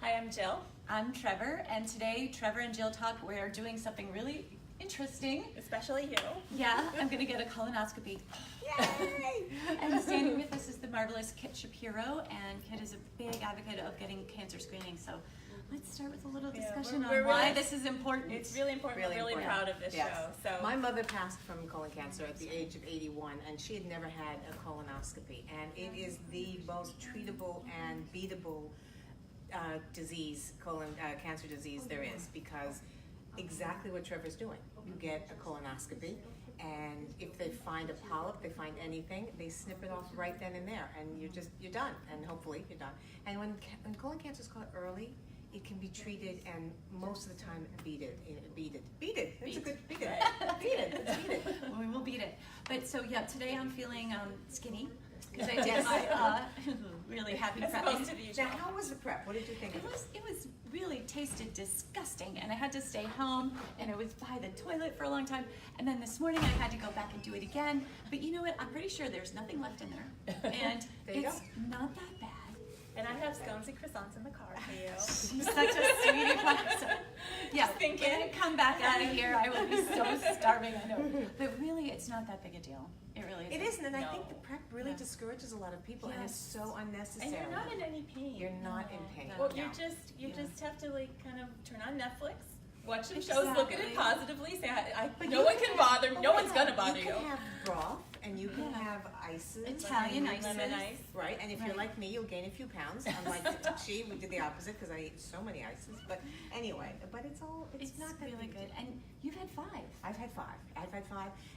Hi, I'm Jill. I'm Trevor, and today Trevor and Jill talk. We're doing something really interesting. Especially you. Yeah, I'm going to get a colonoscopy. Yay! And standing with us is the marvelous Kitt Shapiro, and Kitt is a big advocate of getting cancer screening. So let's start with a little discussion on why this is important. It's really important. We're really proud of this show. So my mother passed from colon cancer at the age of 81, and she had never had a colonoscopy. And it is the most treatable and beatable cancer disease there is, because exactly what Trevor's doing. You get a colonoscopy, and if they find a polyp, they find anything, they snip it off right then and there, and you're done, and hopefully you're done. And when colon cancer is caught early, it can be treated, and most of the time beat it. It's a good beat it. Let's beat it. Well, we will beat it. But so yeah, today I'm feeling skinny because I did my really happy prep. Now, how was the prep? What did you think? It was really tasted disgusting, and I had to stay home, and I was by the toilet for a long time, and then this morning I had to go back and do it again. But you know what? I'm pretty sure there's nothing left in there, and it's not that bad. And I have scones and croissants in the car for you. She's such a sweetie pie. So, yeah, when I come back out of here, I will be so starving, I know. But really, it's not that big a deal. It really isn't. It isn't, and I think the prep really discourages a lot of people, and it's so unnecessary. And you're not in any pain. You're not in pain. Well, you just have to kind of turn on Netflix, watch some shows, look at it positively, say, no one can bother me, no one's gonna bother you. You can have broth, and you can have ices. Italian ices. Lemon ice. Right, and if you're like me, you'll gain a few pounds. Unlike we did the opposite, because I ate so many ices. But anyway, it's not that really good. And you've had 5. I've had 5,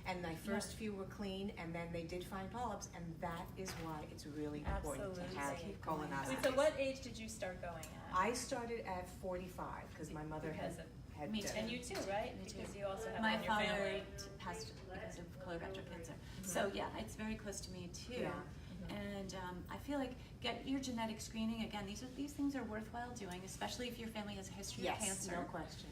and my first few were clean, and then they did find polyps, and that is why it's really important to have colonoscopy. So what age did you start going at? I started at 45, because my mother had me too. And you too, right? Me too. Because you also have my in your father family. passed because of colorectal cancer. So yeah, it's very close to me too. Yeah. And I feel like get your genetic screening again. These things are worthwhile doing, especially if your family has a history of cancer. No question.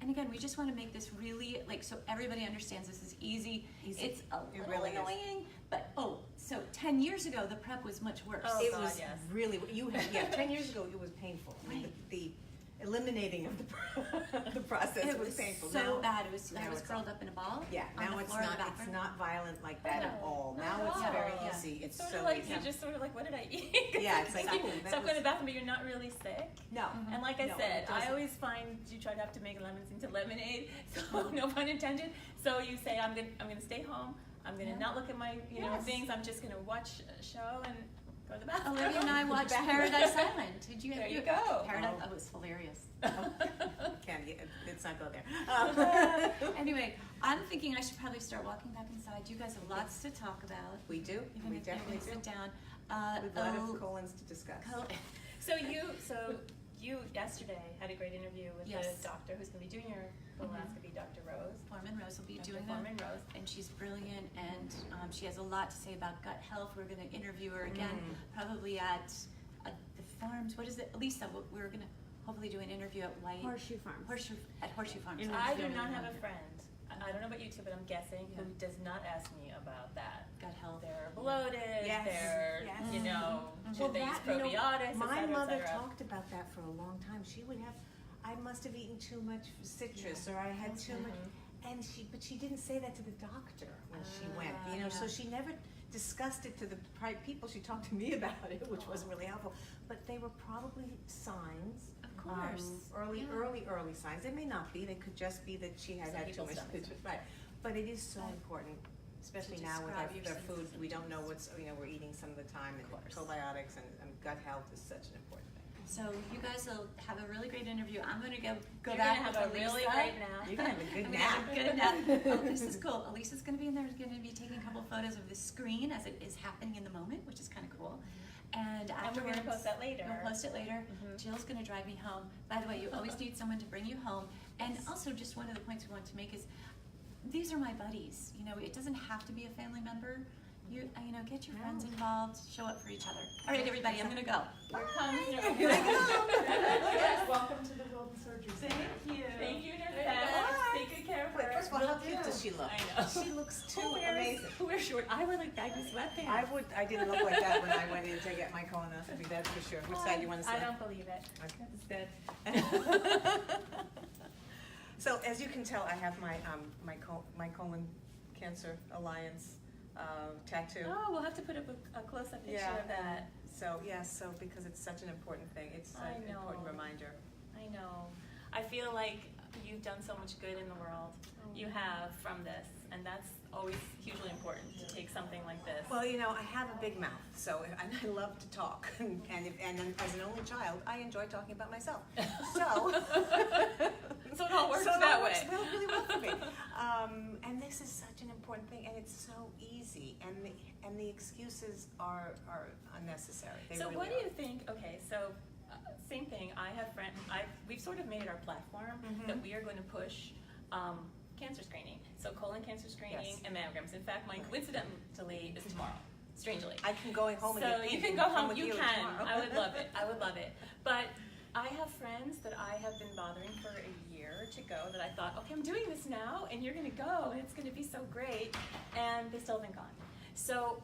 And again, we just want to make this really so everybody understands this is easy. It's a little really annoying, but so 10 years ago the prep was much worse. It was really 10 years ago it was painful. I mean, the eliminating of the process was painful. So bad. I was curled up in a ball. Yeah, now it's not violent like that at all. Now it's very easy. It's sort so of like easy. you're just sort of like, what did I eat? Yeah, it's like stop going to the bathroom, but you're not really sick. No. And like I said, I always find you try to have to make lemons into lemonade. So no pun intended. So you say I'm gonna stay home. I'm gonna not look at my things. I'm just gonna watch a show and go to the bathroom. Olivia and I watched Paradise Island. Did you? There you go. Paradise. It was hilarious. Let's not go there. Anyway, I'm thinking I should probably start walking back inside. You guys have lots to talk about. We do. We definitely sit down. With a lot of colons to discuss. So you yesterday had a great interview with the doctor who's going to be doing your colonoscopy, Dr. Rose. Forman Rose will be doing Forman Rose. And she's brilliant, and she has a lot to say about gut health. We're going to interview her again, probably at the farms. What is it, Lisa? We're going to hopefully do an interview at Horseshoe Farms. Horseshoe Farms. I do not have a friend. I don't know about you two, but I'm guessing who does not ask me about that. Gut health. They're bloated. They're should they use probiotics? My mother talked about that for a long time. She would have. I must have eaten too much citrus, or I had too much, but she didn't say that to the doctor when she went. So she never discussed it to the people. She talked to me about it, which wasn't really helpful. But they were probably signs. Of course. Early signs. They may not be. They could just be that she had had too much citrus. Right. But it is so important, especially now with our food. We don't know what's we're eating some of the time, and probiotics and gut health is such an important thing. So you guys will have a really great interview. I'm going to go You're back gonna have a really great nap. You're going to have a good nap. Good nap. This is cool. Elisa's going to be in there. Going to be taking a couple photos of the screen as it is happening in the moment, which is kind of cool. And afterwards, we're going to post that later. We'll post it later. Jill's going to drive me home. By the way, you always need someone to bring you home. And also, just one of the points we want to make is, these are my buddies. It doesn't have to be a family member. Get your friends involved. Show up for each other. All right, everybody, I'm going to go. Here I Yes, welcome to the Golden Surgery. Thank you. Thank you, Nurse. Take good care of her. First of all, how cute does she look? I know. She looks too Who wears- amazing. Who wears short? I wear like baggy sweatpants. I didn't look like that when I went in to get my colonoscopy, that's for sure. Which side do you want to sit? I don't believe it. Okay. That's good. So as you can tell, I have my colon cancer alliance tattoo. Oh, we'll have to put up a close-up picture Yeah. of that. So yes, so because it's such an important thing, it's I an know. important reminder. I know. I feel like you've done so much good in the world. You have from this, and that's always hugely important to take something like this. Well, you know, I have a big mouth, so and I love to talk, and as an only child, I enjoy talking about myself. So So it all works so that it works way. really well for me. And this is such an important thing, and it's so easy, and the excuses are unnecessary. They So really what do are. you think? Okay, so same thing. I have friends. We've sort of made it our platform that we are going to push cancer screening. So colon cancer screening Yes. and mammograms. In fact, mine coincidentally is tomorrow. Strangely. I can go home and So get you paid can and go come home. with You you can. tomorrow. I would love it. I would love it. But I have friends that I have been bothering for a year to go. That I thought, okay, I'm doing this now, and you're going to go, and it's going to be so great, and they still haven't gone. So.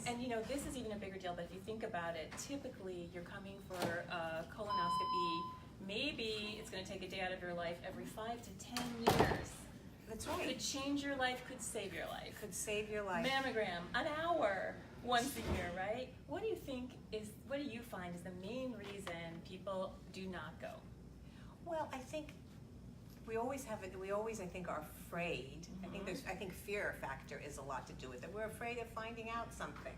And you know, this is even a bigger deal, but if you think about it, typically you're coming for a colonoscopy, maybe it's going to take a day out of your life every 5 to 10 years. That's Could right. change your life, could save your life. Could save your life. Mammogram, an hour once a year, right? What do you find is the main reason people do not go? Well, I think we always have it. We always, I think, are afraid. I think fear factor is a lot to do with it. We're afraid of finding out something,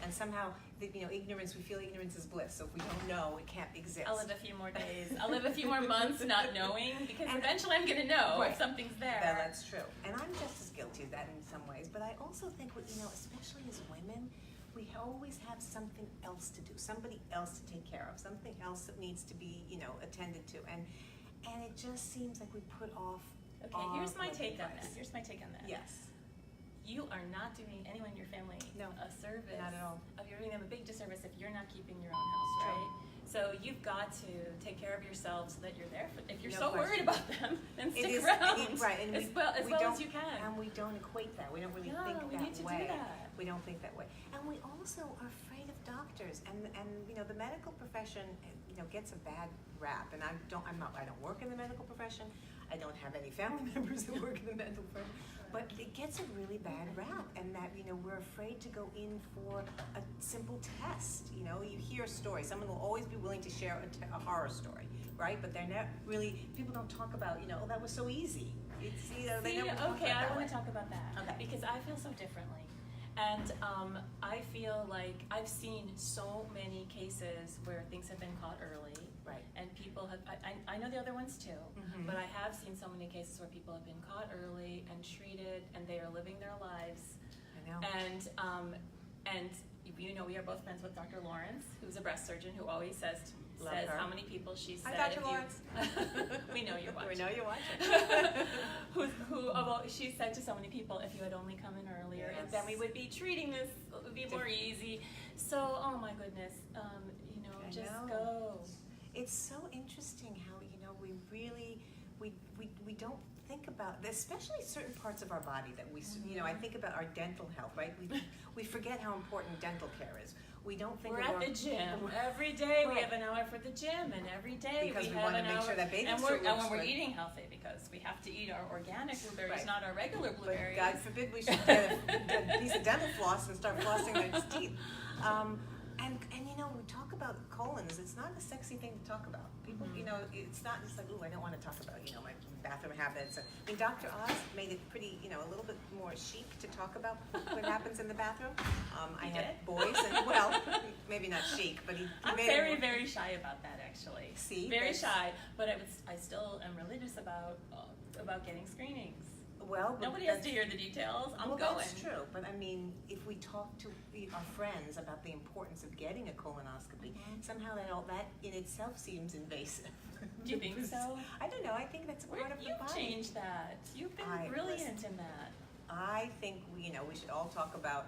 and somehow, ignorance. We feel ignorance is bliss. So if we don't know, it can't exist. I'll live a few more days. I'll live a few more months not knowing, because eventually I'm going to know Right. if something's there. Yeah, that's true. And I'm just as guilty of that in some ways. But I also think, especially as women, we always have something else to do, somebody else to take care of, something else that needs to be, attended to, and it just seems like we put off. Okay, here's my blood take on advice. that. Here's my take on that. Yes. You are not doing anyone in your family No, a service. not at all. You're doing them a big disservice if you're not keeping your own house, True. right? So you've got to take care of yourself so that you're there for. If you're No so worried question. about them, then It stick is- around. right, and as we well don't- as you can. And we don't equate that. We don't really No, think we that need to do way. that. We don't think that way. And we also are afraid of doctors. And the medical profession, gets a bad rap. And I don't work in the medical profession. I don't have any family members who work in the medical profession. But it gets a really bad rap, and that we're afraid to go in for a simple test. You hear stories. Someone will always be willing to share a horror story, right? But they're not really. People don't talk about oh, that was so easy. It's they never talk Okay, about I that want way. to talk about that. Okay. Because I feel so differently. And I feel like I've seen so many cases where things have been caught early. Right. And people have, I know the other ones too, but I have seen so many cases where people have been caught early and treated, and they are living their lives. I know. And we are both friends with Dr. Lawrence, who's a breast surgeon, who always says Love her. how many people she's Hi, said. Dr. Lawrence. We know you're watching. We know you're watching. Although she said to so many people, if you had only come in earlier, Yes. then we would be treating this, it would be more easy. So, oh my goodness, I just know. go. It's so interesting how we really we don't think about this, especially certain parts of our body that we I think about our dental health, right? We forget how important dental care is. We don't think We're of at the gym every day. We Right. have an hour for the gym, and every day Because we we have wanna an make hour. sure that bathing and suit when looks we're good. eating healthy, because we have to eat our organic blueberries, Right. not our regular But blueberries. God forbid we should get a piece of dental floss and start flossing our teeth. And we talk about colons. It's not a sexy thing to talk about. People, it's not just like, ooh, I don't want to talk about, my bathroom habits. Dr. Oz made it pretty, a little bit more chic to talk about what happens in the bathroom. I He had did? boys, and well, maybe not chic, but he I'm made very, it more, very shy about that, actually. See, very that's- shy. But I still am religious about getting screenings. well, but Nobody has that's- to hear the details. I'm well, going. that's true, but if we talk to our friends about the importance of getting a colonoscopy, somehow that in itself seems invasive. Do you think so? I don't know. I think that's a part of the You've body. changed that. You've been brilliant in that. I think we should all talk about,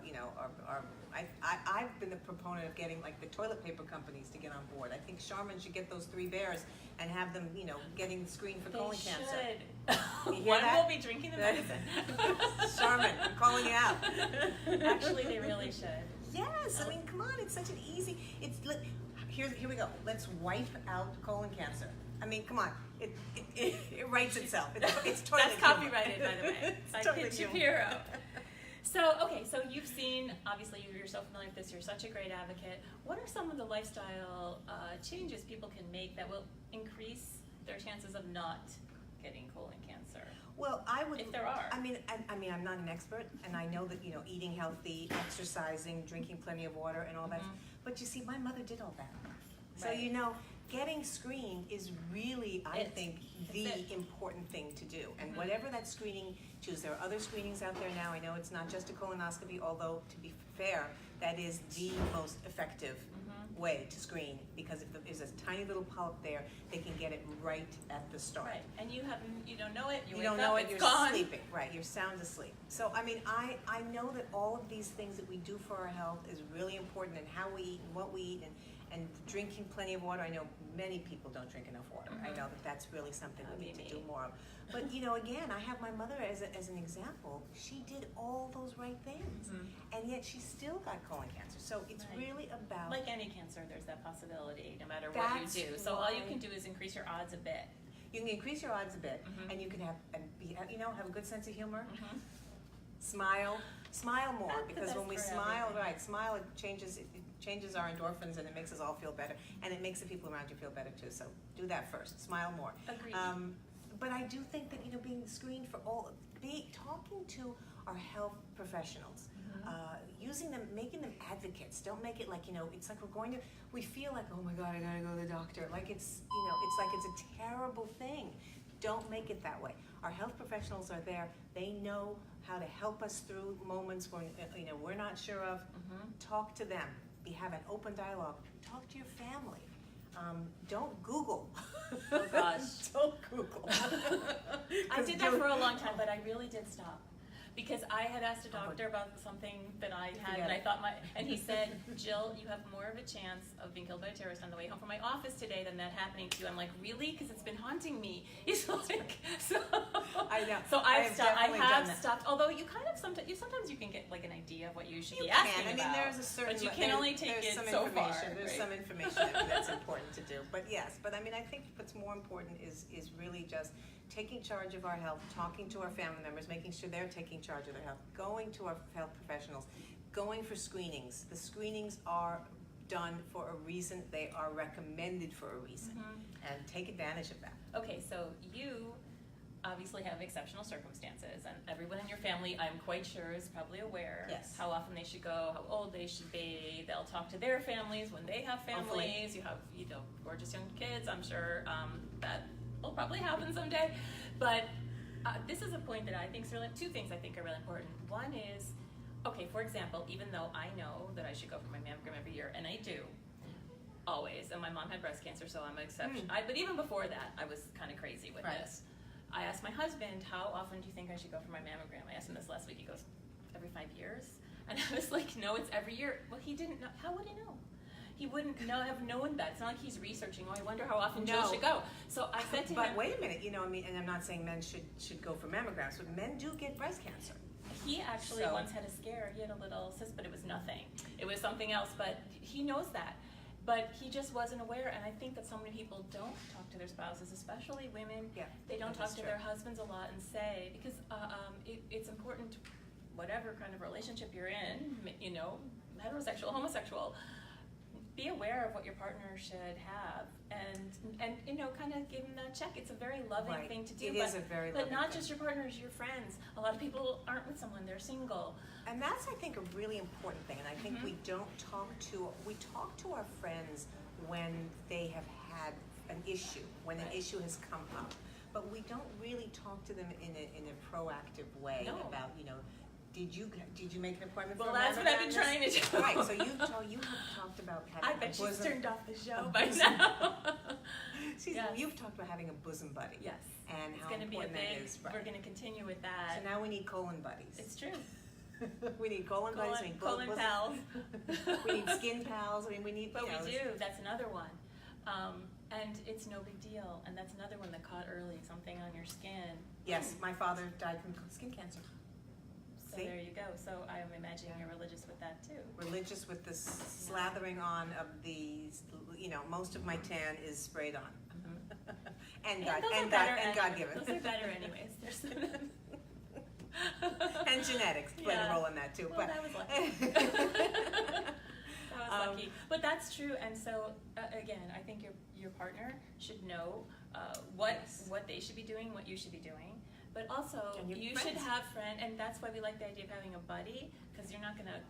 I've been the proponent of getting like the toilet paper companies to get on board. I think Charmin should get those 3 bears and have them, getting screened for colon cancer. They should. One will be drinking the medicine. Charmin, I'm calling you out. Actually, they really should. Yes, I mean, come on, it's such an easy, here we go. Let's wipe out colon cancer. I mean, come on, it writes itself. It's totally That's copyrighted, by the way, by totally Kitt Shapiro. So, okay, so you've seen, obviously you're so familiar with this, you're such a great advocate. What are some of the lifestyle changes people can make that will increase their chances of not getting colon cancer? Well, I would. If there are. I mean, I'm not an expert, and I know that eating healthy, exercising, drinking plenty of water, and all that. But you see, my mother did all that. So Right. Getting screened is really, I think, the important thing to do. And whatever that screening choose, there are other screenings out there now. I know it's not just a colonoscopy, although to be fair, that is the most effective way to screen, because if there's a tiny little polyp there, they can get it right at the start. Right, and you don't know it, you don't wake know up, it, it's you're gone. sleeping, right, you're sound asleep. So, I mean, I know that all of these things that we do for our health is really important, and how we eat and what we eat, and drinking plenty of water. I know many people don't drink enough water. I know that that's really something we need to do more of. But, again, I have my mother as an example. She did all those right things, and yet she still got colon cancer. So it's really about... Like any cancer, there's that possibility, no matter what you do. So all you can do is increase your odds a bit. You can increase your odds a bit, and you can have a good sense of humor. Smile more, That's the because best when we for smile, everything. smile, it changes our endorphins, and it makes us all feel better, and it makes the people around you feel better too. So do that first. Smile more. Agreed. But I do think that being screened for talking to our health professionals, using them, making them advocates. Don't make it like it's like we feel like, oh my God, I gotta go to the doctor. Like it's a terrible thing. Don't make it that way. Our health professionals are there. They know how to help us through moments when we're not sure of. Talk to them. Have an open dialogue. Talk to your family. Don't Google. Oh gosh. Don't Google. I did that for a long time, but I really did stop. Because I had asked a doctor about something that I had, and I thought and he said, Jill, you have more of a chance of being killed by a terrorist on the way home from my office today than that happening to you. I'm like, really? Because it's been haunting me. He's like, so. I know. So I have stopped. stopped. Although you kind of sometimes you can get like an idea of what you should be can. asking I mean, about. there's a certain. But you can only take it some so far. There's some information that's important to do. But yes, I mean, I think what's more important is really just taking charge of our health, talking to our family members, making sure they're taking charge of their health, going to our health professionals, going for screenings. The screenings are done for a reason. They are recommended for a reason, and take advantage of that. Okay, so you obviously have exceptional circumstances, and everyone in your family, I'm quite sure, is probably aware how often they should go, how old they should be. They'll talk to their families when they have families. Hopefully. You have gorgeous young kids. I'm sure that will probably happen someday. But this is a point that I think is really, 2 things I think are really important. One is, okay, for example, even though I know that I should go for my mammogram every year, and I do, always, and my mom had breast cancer, so I'm an exception. But even before that, I was kind of crazy with this. I asked my husband, how often do you think I should go for my mammogram? I asked him this last week. He goes, every 5 years? And I was like, no, it's every year. Well, he didn't know. How would he know? He wouldn't have known that. It's not like he's researching, I wonder how often Jill should go. So I said to him. But wait a minute, I mean, and I'm not saying men should go for mammograms, but men do get breast cancer. He actually once had a scare. He had a little cyst, but it was nothing. It was something else, but he knows that. But he just wasn't aware, and I think that so many people don't talk to their spouses, especially women. Yeah, they don't talk to their husbands a lot and say, because it's important, whatever kind of relationship you're in, heterosexual, homosexual, be aware of what your partner should have, and kind of give them that check. It's a very loving thing to do. It is a very loving But not thing. just your partners, your friends. A lot of people aren't with someone, they're single. And that's, I think, a really important thing. And I think we talk to our friends when they have had an issue, when an issue has come up. But we don't really talk to them in a proactive way about, did you make an appointment for a that's what I've been trying to do. Right, so you have talked about having I bet a bosom. she's turned off the show by now. You've talked about having a bosom buddy. Yes. and It's how going to be a important that big, is. we're going to continue with that. So now we need colon buddies. It's true. We need colon buddies. We need Colon pals. We need skin pals. I mean, we need. But you know, we do. That's another one. And it's no big deal. And that's another one that caught early, something on your skin. Yes, my father died from skin cancer. So See? there you go. So I'm imagining you're religious with that too. Religious with the slathering on of these. You know, most of my tan is sprayed on. and God given. Those are better anyways. There's and genetics played a role in that too. Well, but that was lucky. That was lucky. But that's true. And so again, I think your partner should know what they should be doing, what you should be doing. But also, you should have friends, and that's why we like the idea of having a buddy, because you're not going to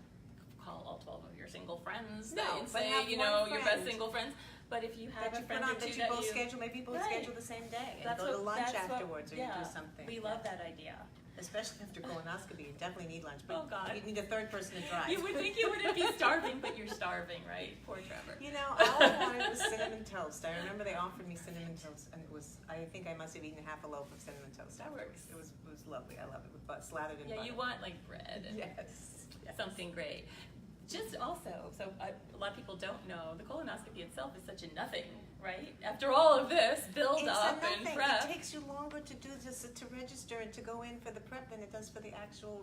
call all 12 of your single friends and say, you know, your best single friends. But if you have a friend or two that you both schedule, maybe you both schedule the same day and go to lunch afterwards, or you do something. We love that idea. Especially after colonoscopy, you definitely need lunch. But oh God, you need a third person to drive. You would think you wouldn't be starving, but you're starving, right? Poor Trevor. You know, all I wanted was cinnamon toast. I remember they offered me cinnamon toast, and it was, I think I must have eaten half a loaf of cinnamon toast. That works. It was lovely. I love it with slathered in butter. Yeah, you want like bread and something great. Just also, so a lot of people don't know, the colonoscopy itself is such a nothing, right? After all of this build up and prep. It takes you longer to do just to register and to go in for the prep than it does for the actual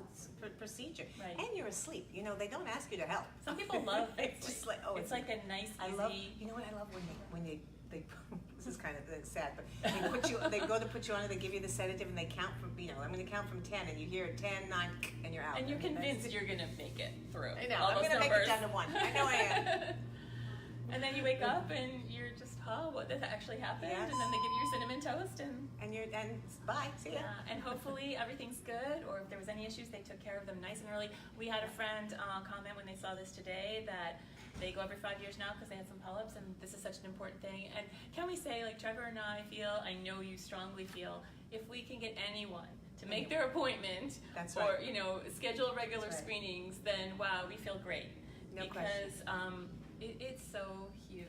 procedure. Right. And you're asleep. You know, they don't ask you to help. Some people love it. It's just like, it's like a nice, easy. You know what I love when they this is kind of sad, but they go to put you on and they give you the sedative and they count from, you know, I'm going to count from 10 and you hear 10, 9, and you're out. And you're convinced you're going to make it through. I know, I'm going to make it down to 1. I know I am. And then you wake up and you're just, what, this actually happened? Yes. And then they give you your cinnamon toast and bye, see ya. And hopefully everything's good, or if there was any issues, they took care of them nice and early. We had a friend comment when they saw this today that they go every 5 years now because they had some polyps, and this is such an important thing. And can we say, like Trevor and I feel, I know you strongly feel, if we can get anyone to make their appointment or you know schedule regular screenings, then wow, we feel great. No because it's so huge.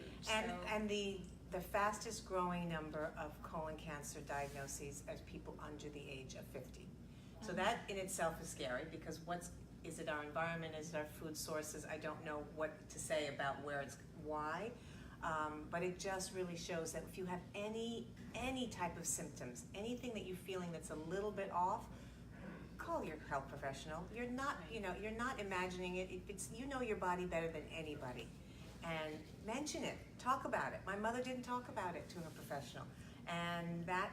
And the fastest growing number of colon cancer diagnoses as people under the age of 50. So that in itself is scary, because is it our environment, is it our food sources? I don't know what to say about why, but it just really shows that if you have any type of symptoms, anything that you're feeling that's a little bit off, call your health professional. You're not, you're not imagining it. You know your body better than anybody, and mention it, talk about it. My mother didn't talk about it to her professional, and that,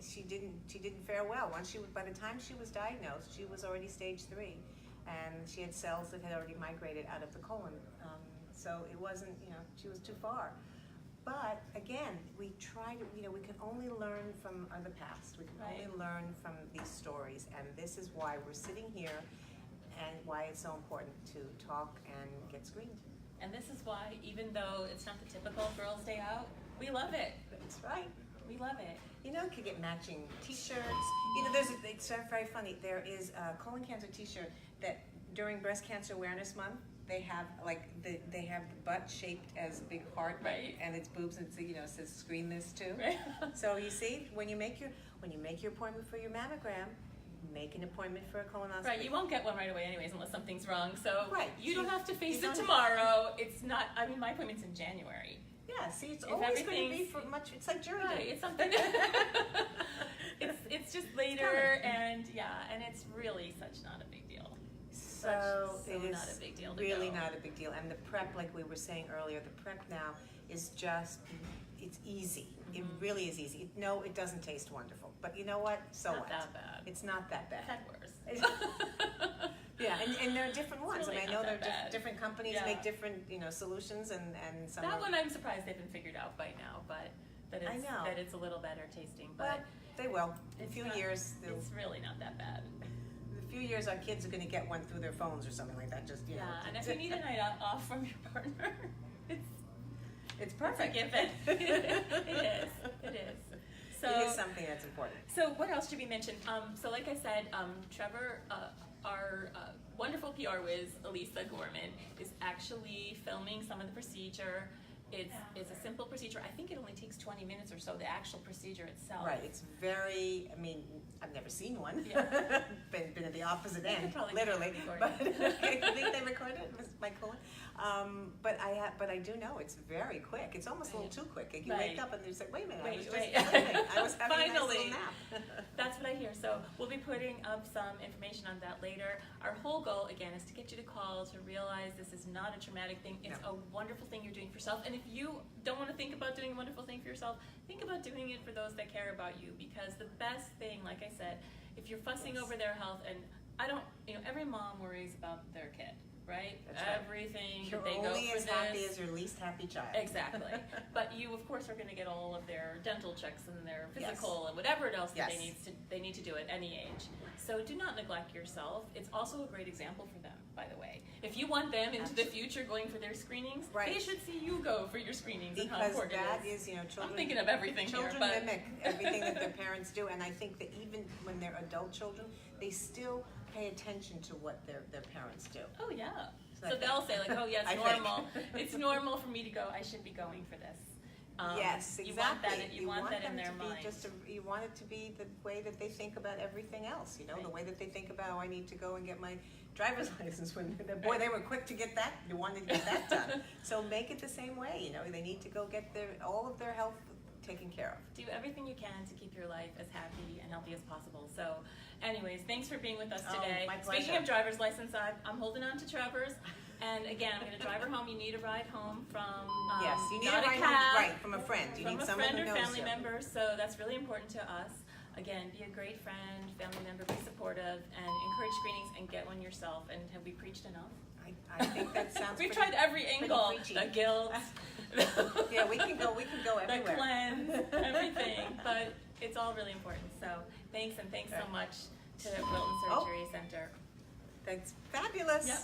she didn't fare well. By the time she was diagnosed, she was already stage 3, and she had cells that had already migrated out of the colon. So it wasn't, she was too far. But again, we try to, we can only learn from the past. We can only learn from these stories, and this is why we're sitting here, and why it's so important to talk and get screened. And this is why, even though it's not the typical Girls' Day Out, we love it. That's right. We love it. You could get matching T-shirts. It's very funny. There is a colon cancer T-shirt that during Breast Cancer Awareness Month, they have they have the butt shaped as a big heart, and its boobs, and it says "Screen this too." Right. So you see, when you make your appointment for your mammogram, make an appointment for a colonoscopy. Right. You won't get one right away, anyways, unless something's wrong. So you don't have to face it don't tomorrow. It's not. I mean, my appointment's in January. Yeah, see, it's always going to be for much. It's like jury day. It's something. it's just later, and it's really such not a big deal. So it is not a big deal. Really not a big deal. And the prep, like we were saying earlier, the prep now is just, it's easy. Mm-hmm. It really is easy. No, it doesn't taste wonderful, but you know what? So not what? That bad. It's not that bad. It's had worse. Yeah, and there are different ones. Really I know there are bad. different companies make different, solutions, and some. That one I'm surprised they've been figured out by now, but that it's a little better tasting. But well, they will. In a few years, it's really not that bad. In a few years, our kids are going to get one through their phones or something like that. Just and if you need a night off from your partner, it's perfect. It's a given. It is. So, it is something that's important. So what else should we mention? So like I said, Trevor, our wonderful PR whiz, Elisa Gorman, is actually filming some of the procedure, It's a simple procedure. I think it only takes 20 minutes or so, the actual procedure itself. Right, it's very, I mean, I've never seen one. Yeah. been at the opposite end, probably literally. record But it. I think they recorded it, was my colon. But I do know it's very quick. It's almost a little too quick. You Right. wake up and you say, wait a minute, I was Wait. just sleeping. I was having a nice Finally. little nap. That's what I hear. So we'll be putting up some information on that later. Our whole goal, again, is to get you to call, to realize this is not a traumatic thing. It's a wonderful thing you're doing for yourself. And if you don't want to think about doing a wonderful thing for yourself, think about doing it for those that care about you. Because the best thing, like I said, if you're fussing over their health, and every mom worries about their kid, right? That's right. Everything You're that they go only for as happy as your least happy child. Exactly. But you, of course, are going to get all of their dental checks and their physical and whatever else that they need to do at any age. So do not neglect yourself. It's also a great example for them, by the way. If you want them into the future going for their screenings, they should see you go for your screenings and how important that it is. children. I'm thinking of everything children here, but mimic everything that their parents do, and I think that even when they're adult children, they still pay attention to what their parents do. Oh yeah. So So they'll say like, oh yeah, I it's think. normal. It's normal for me to go. I should be going for this. Yes, exactly. You want that. You want that in their mind. You want it to be the way that they think about everything else. The way that they think about, oh, I need to go and get my driver's license. When they were quick to get that. They wanted to get that done. So make it the same way. They need to go get all of their health taken care of. Do everything you can to keep your life as happy and healthy as possible. So, anyways, thanks for being with us today. My pleasure. Speaking of driver's license, I'm holding on to Trevor's. And again, I'm going to drive her home. You need a ride home from Yes, you need not a ride cab, home, right, from a friend. You from need a someone friend who or knows family you. member. So that's really important to us. Again, be a great friend, family member, be supportive, and encourage screenings and get one yourself. And have we preached enough? I think that sounds We've pretty, tried every angle. preachy. The guilt. Yeah, we can go The everywhere. cleanse, everything. But it's all really important. So thanks so much to Wilton Surgery Center. That's fabulous. Yep.